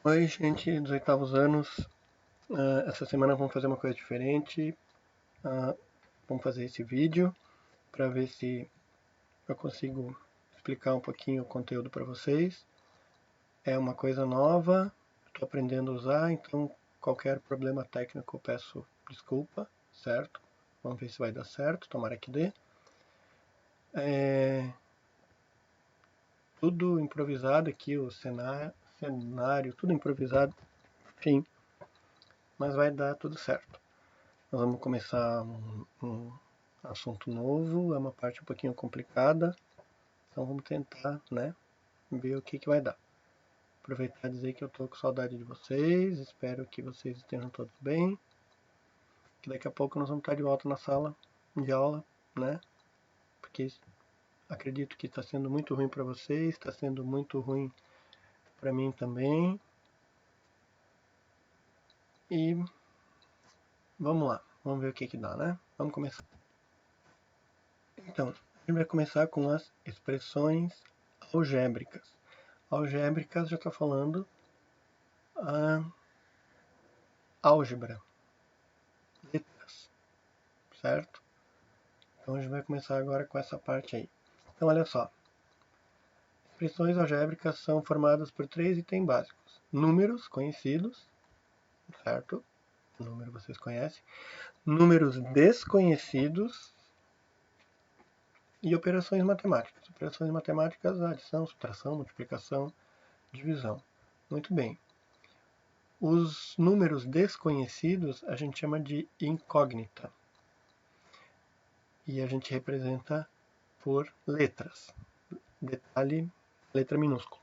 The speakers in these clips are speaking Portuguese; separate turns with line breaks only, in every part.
Oi, gente dos oitavos anos. Essa semana vamos fazer uma coisa diferente. Vamos fazer esse vídeo para ver se eu consigo explicar um pouquinho o conteúdo para vocês. É uma coisa nova, estou aprendendo a usar, então qualquer problema técnico eu peço desculpa, certo? Vamos ver se vai dar certo, tomara que dê. Tudo improvisado aqui, o cenário, tudo improvisado, enfim, mas vai dar tudo certo. Nós vamos começar um assunto novo, é uma parte um pouquinho complicada, então vamos tentar, né, ver o que vai dar. Aproveitar e dizer que eu tô com saudade de vocês, espero que vocês estejam todos bem, que daqui a pouco nós vamos estar de volta na sala de aula, né, porque acredito que está sendo muito ruim para vocês, está sendo muito ruim para mim também. E vamos lá, vamos ver o que dá, né? Vamos começar. Então, a gente vai começar com as expressões algébricas. Algébricas já está falando a álgebra, letras, certo? Então a gente vai começar agora com essa parte aí. Então olha só, expressões algébricas são formadas por três itens básicos: números conhecidos, certo? Número vocês conhecem. Números desconhecidos e operações matemáticas. Operações matemáticas, adição, subtração, multiplicação, divisão. Muito bem. Os números desconhecidos a gente chama de incógnita. E a gente representa por letras. Detalhe, letra minúscula.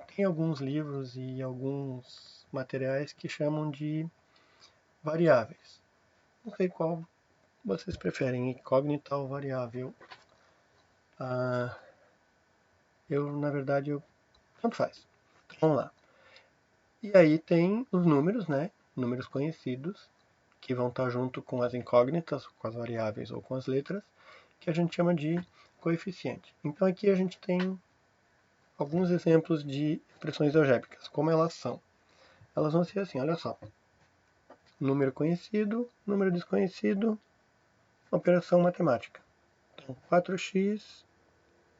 Tem alguns livros e alguns materiais que chamam de variáveis. Não sei qual vocês preferem, incógnita ou variável. Na verdade, tanto faz. Então, vamos lá. E aí tem os números, né? Números conhecidos, que vão estar junto com as incógnitas, com as variáveis ou com as letras, que a gente chama de coeficiente. Então aqui a gente tem alguns exemplos de expressões algébricas, como elas são. Elas vão ser assim, olha só. Número conhecido, número desconhecido, operação matemática. Então, 4x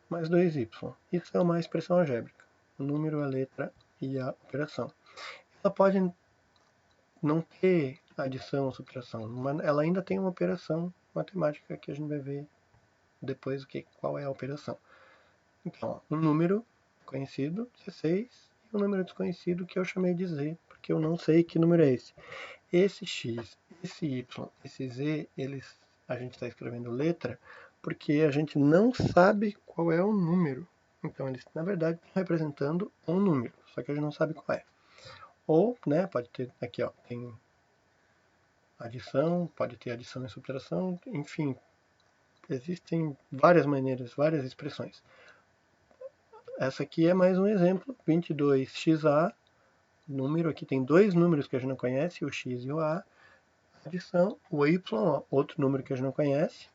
mais 2y. Isso é uma expressão algébrica. O número, a letra e a operação. Ela pode não ter adição ou subtração, mas ela ainda tem uma operação matemática que a gente vai ver depois qual é a operação. Então, um número conhecido, 16, e um número desconhecido que eu chamei de z, porque eu não sei que número é esse. Esse x, esse y, esse z, a gente está escrevendo letra porque a gente não sabe qual é o número. Então, eles, na verdade, estão representando um número, só que a gente não sabe qual é. Ou, né, pode ter, aqui ó, tem adição, pode ter adição e subtração, enfim, existem várias maneiras, várias expressões. Essa aqui é mais um exemplo, 22xa, número, aqui tem dois números que a gente não conhece, o x e o a, adição, o y, outro número que a gente não conhece,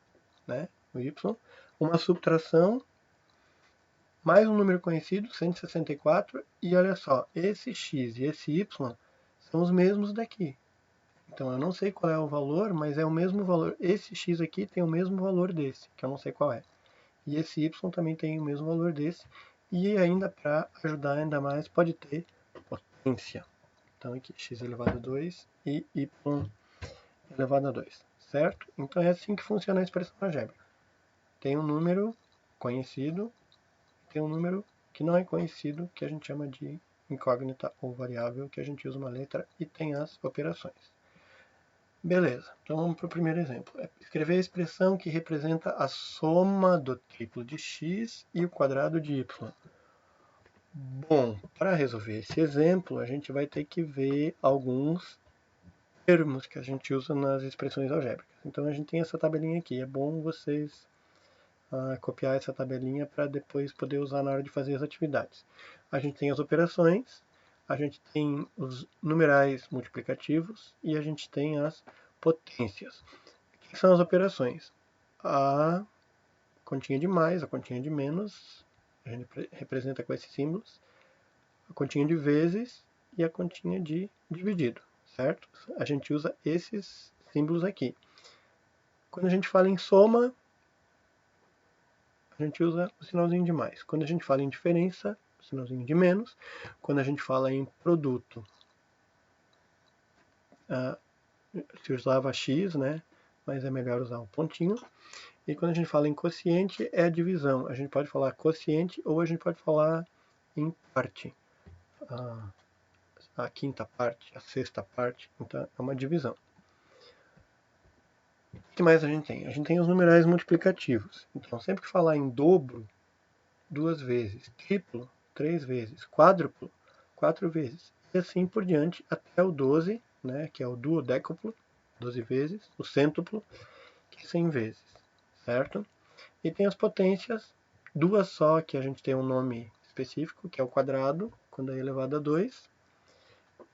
né, o y, uma subtração, mais um número conhecido, 164, e olha só, esse x e esse y são os mesmos daqui. Então eu não sei qual é o valor, mas é o mesmo valor. Esse x aqui tem o mesmo valor desse, que eu não sei qual é. E esse y também tem o mesmo valor desse. E ainda para ajudar ainda mais, pode ter potência. Então aqui x elevado a 2 e y elevado a 2, certo? Então é assim que funciona a expressão algébrica. Tem um número conhecido, tem um número que não é conhecido, que a gente chama de incógnita ou variável, que a gente usa uma letra, e tem as operações. Beleza, então vamos para o primeiro exemplo. Escrever a expressão que representa a soma do triplo de x e o quadrado de y. Bom, para resolver esse exemplo, a gente vai ter que ver alguns termos que a gente usa nas expressões algébricas. Então a gente tem essa tabelinha aqui. É bom vocês copiar essa tabelinha para depois poder usar na hora de fazer as atividades. A gente tem as operações, a gente tem os numerais multiplicativos e a gente tem as potências. O que são as operações? A continha de mais, a continha de menos, a gente representa com esses símbolos. A continha de vezes e a continha de dividido, certo? A gente usa esses símbolos aqui. Quando a gente fala em soma, a gente usa o sinalzinho de mais. Quando a gente fala em diferença, o sinalzinho de menos. Quando a gente fala em produto, se usava X, né? Mas é melhor usar o pontinho. E quando a gente fala em quociente, é a divisão. A gente pode falar quociente ou a gente pode falar em parte. A quinta parte, a sexta parte. Então, é uma divisão. O que mais a gente tem? A gente tem os numerais multiplicativos. Então, sempre que falar em dobro, 2 vezes. Triplo, 3 vezes. Quádruplo, 4 vezes. E assim por diante, até o 12, né, que é o duodécuplo, 12 vezes. O cêntuplo, que é 100 vezes. Certo? E tem as potências, duas só, que a gente tem um nome específico, que é o quadrado, quando é elevado a 2,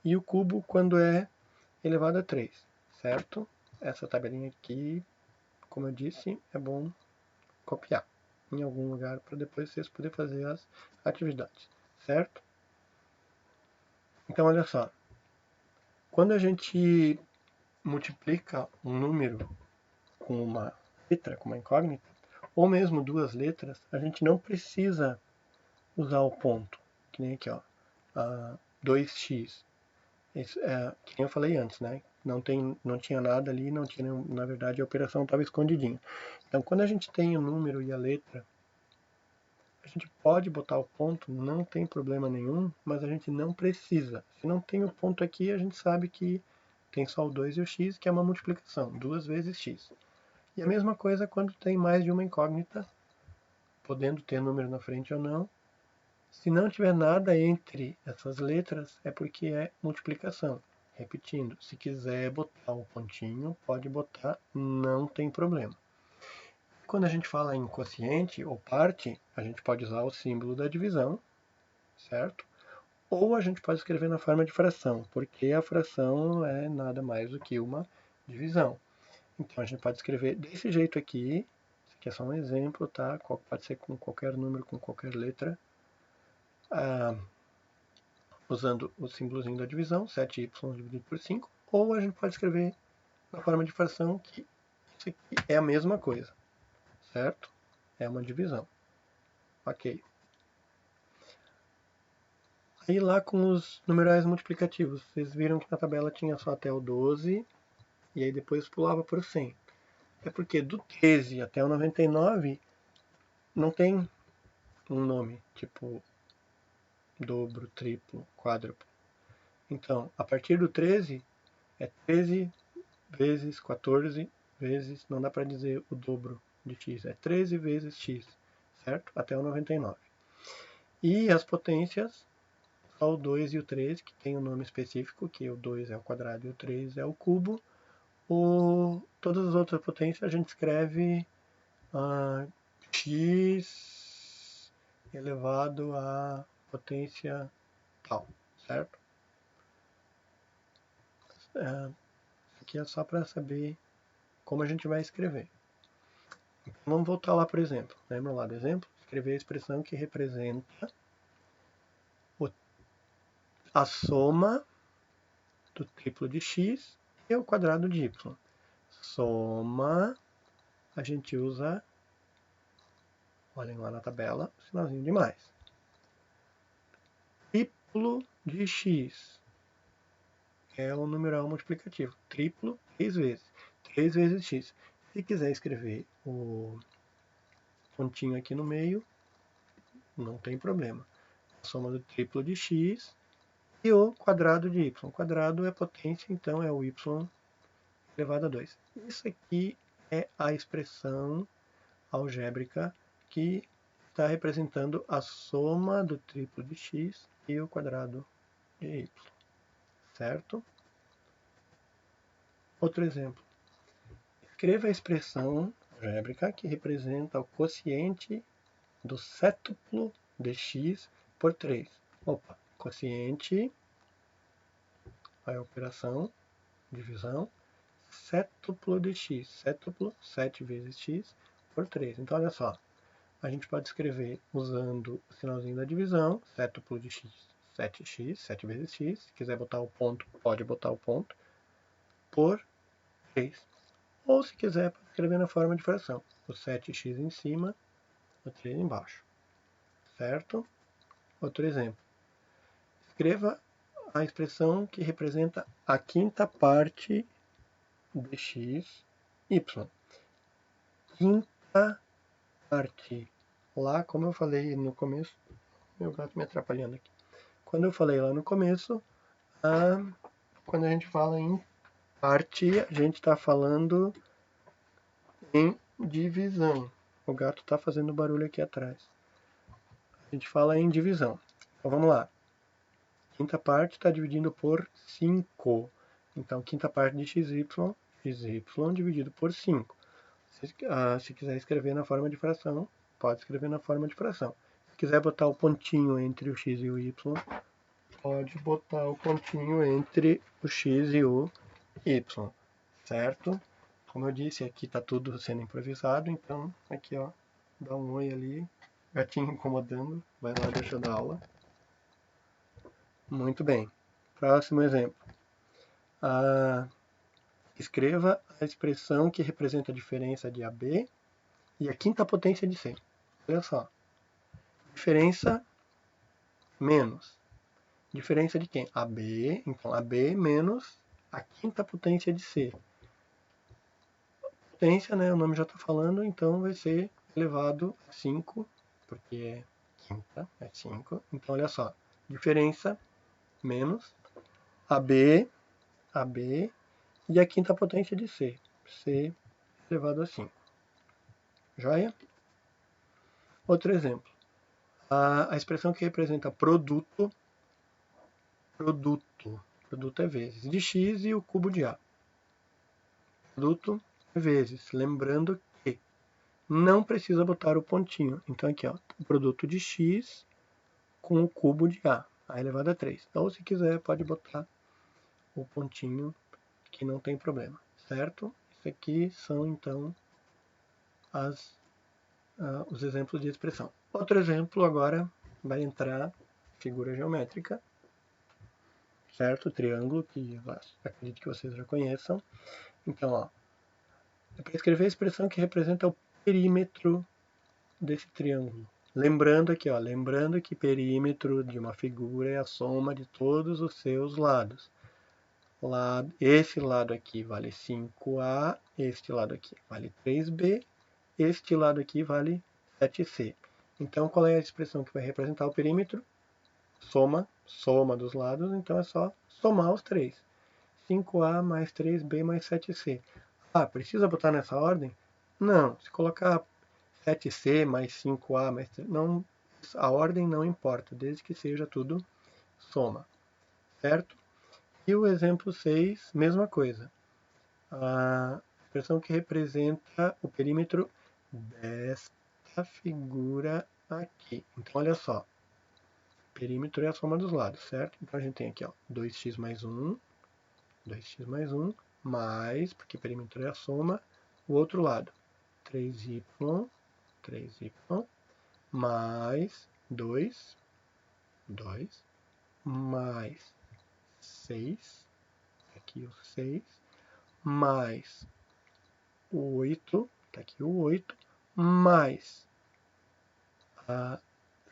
e o cubo, quando é elevado a 3, certo? Essa tabelinha aqui, como eu disse, é bom copiar em algum lugar para depois vocês poderem fazer as atividades, certo? Então, olha só. Quando a gente multiplica um número com uma letra, com uma incógnita, ou mesmo duas letras, a gente não precisa usar o ponto, que nem aqui, ó, 2x. Isso, que nem eu falei antes, né? Não tinha nada ali, não tinha, na verdade, a operação estava escondidinha. Então, quando a gente tem o número e a letra, a gente pode botar o ponto, não tem problema nenhum, mas a gente não precisa. Se não tem o ponto aqui, a gente sabe que tem só o 2 e o x, que é uma multiplicação, 2 vezes x. E a mesma coisa quando tem mais de uma incógnita, podendo ter número na frente ou não. Se não tiver nada entre essas letras, é porque é multiplicação. Repetindo, se quiser botar o pontinho, pode botar, não tem problema. Quando a gente fala em quociente ou parte, a gente pode usar o símbolo da divisão, certo? Ou a gente pode escrever na forma de fração, porque a fração é nada mais do que uma divisão. Então a gente pode escrever desse jeito aqui, isso aqui é só um exemplo, tá? Pode ser com qualquer número, com qualquer letra. Usando o símbolozinho da divisão, 7y dividido por 5, ou a gente pode escrever na forma de fração, que isso aqui é a mesma coisa, certo? É uma divisão. Ok. Aí lá com os numerais multiplicativos, vocês viram que na tabela tinha só até o 12, e aí depois pulava para o 100. É porque do 13 até o 99 não tem um nome, tipo dobro, triplo, quádruplo. Então, a partir do 13, é 13 vezes 14 vezes, não dá para dizer o dobro de x, é 13 vezes x, certo? Até o 99. E as potências, só o 2 e o 3, que tem um nome específico, que o 2 é o quadrado e o 3 é o cubo. Todas as outras potências a gente escreve x elevado à potência tal, certo? Isso aqui é só para saber como a gente vai escrever. Então, vamos voltar lá, por exemplo. Lembra lá do exemplo? Escrever a expressão que representa a soma do triplo de x e o quadrado de y. Soma, a gente usa, olhem lá na tabela, o sinalzinho de mais. Triplo de x é o numeral multiplicativo. Triplo, 3 vezes. 3 vezes x. Se quiser escrever o pontinho aqui no meio, não tem problema. A soma do triplo de x e o quadrado de y. O quadrado é potência, então é o y elevado a 2. Isso aqui é a expressão algébrica que está representando a soma do triplo de x e o quadrado de y. Certo? Outro exemplo. Escreva a expressão algébrica que representa o quociente do sétuplo de x por 3. Opa, quociente, a operação, divisão, sétuplo de x. Sétuplo, 7 vezes x por 3. Então, olha só. A gente pode escrever usando o sinalzinho da divisão, sétuplo de x, 7x, 7 vezes x, se quiser botar o ponto, pode botar o ponto, por 3. Ou se quiser, pode escrever na forma de fração, o 7x em cima, o 3 embaixo, certo? Outro exemplo. Escreva a expressão que representa a quinta parte de x, y. Quinta parte. Lá, como eu falei no começo, meu gato me atrapalhando aqui. Quando eu falei lá no começo, quando a gente fala em parte, a gente está falando em divisão. O gato está fazendo barulho aqui atrás. A gente fala em divisão. Então vamos lá. Quinta parte está dividindo por 5. Então, quinta parte de xy dividido por 5. Se quiser escrever na forma de fração, pode escrever na forma de fração. Se quiser botar o pontinho entre o x e o y, pode botar o pontinho entre o x e o y, certo? Como eu disse, aqui está tudo sendo improvisado, então aqui ó, dá um oi ali, gatinho incomodando, vai lá, deixa eu dar aula. Muito bem. Próximo exemplo. Escreva a expressão que representa a diferença de AB e a quinta potência de C. Olha só. Diferença menos. Diferença de quem? AB. Então, AB menos a quinta potência de C. Potência, né? O nome já está falando, então vai ser elevado a 5, porque é quinta, é 5. Então, olha só. Diferença menos AB e a quinta potência de C. C elevado a 5. Joia? Outro exemplo. A expressão que representa produto é vezes de x e o cubo de A. Produto é vezes. Lembrando que não precisa botar o pontinho. Então aqui, ó, o produto de x com o cubo de A elevado a 3. Ou se quiser, pode botar o pontinho, que não tem problema, certo? Isso aqui são, então, os exemplos de expressão. Outro exemplo agora vai entrar figura geométrica, certo? Triângulo, que acredito que vocês já conheçam. Então, ó, é para escrever a expressão que representa o perímetro desse triângulo. Lembrando aqui, ó, lembrando que perímetro de uma figura é a soma de todos os seus lados. Esse lado aqui vale 5A, este lado aqui vale 3B, este lado aqui vale 7C. Então, qual é a expressão que vai representar o perímetro? Soma dos lados, então é só somar os três. 5A mais 3B mais 7C. Precisa botar nessa ordem? Não, se colocar 7C mais 5A mais 3, não, a ordem não importa, desde que seja tudo soma, certo? E o exemplo 6, mesma coisa. A expressão que representa o perímetro desta figura aqui. Então, olha só. Perímetro é a soma dos lados, certo? Então, a gente tem aqui, ó, 2x mais 1, mais, porque perímetro é a soma, o outro lado, 3y, mais 2, mais 6, aqui o 6, mais o 8, tá aqui o 8, mais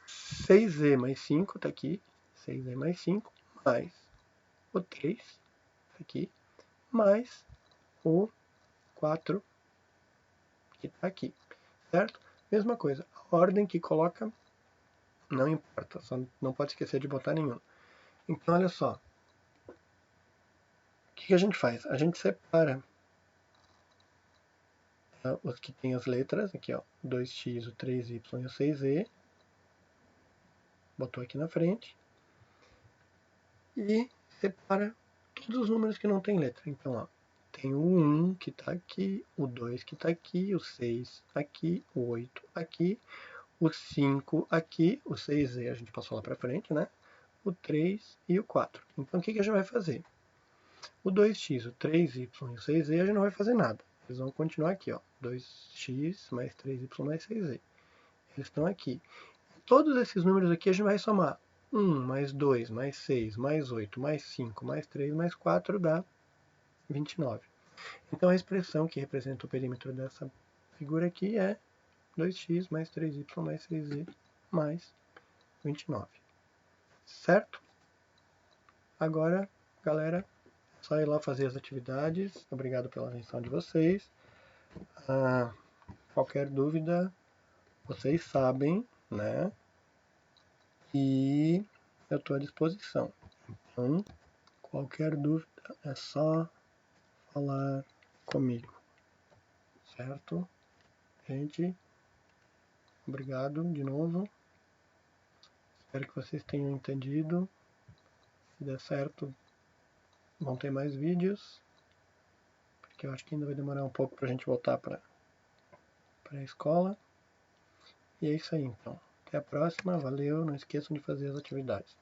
6z mais 5, tá aqui, 6z mais 5, mais o 3, tá aqui, mais o 4, que tá aqui, certo? Mesma coisa, a ordem que coloca não importa, só não pode esquecer de botar nenhum. Então, olha só, o que a gente faz? A gente separa os que tem as letras, aqui ó, 2x, o 3y e o 6z, botou aqui na frente, e separa todos os números que não tem letra. Então, ó, tem o 1 que está aqui, o 2 que está aqui, o 6 aqui, o 8 aqui, o 5 aqui, o 6z a gente passou lá para frente, né? O 3 e o 4. Então, o que a gente vai fazer? O 2x, o 3y e o 6z a gente não vai fazer nada. Eles vão continuar aqui, ó, 2x mais 3y mais 6z. Eles estão aqui. Todos esses números aqui a gente vai somar 1 mais 2 mais 6 mais 8 mais 5 mais 3 mais 4 dá 29. Então a expressão que representa o perímetro dessa figura aqui é 2x mais 3y mais 6z mais 29. Certo? Agora, galera, é só ir lá fazer as atividades. Obrigado pela atenção de vocês. Qualquer dúvida, vocês sabem, né? E eu estou à disposição. Então, qualquer dúvida é só falar comigo. Certo? Gente, obrigado de novo. Espero que vocês tenham entendido. Se der certo, vão ter mais vídeos. Porque eu acho que ainda vai demorar um pouco para a gente voltar para a escola. E é isso aí, então. Até a próxima. Valeu. Não esqueçam de fazer as atividades.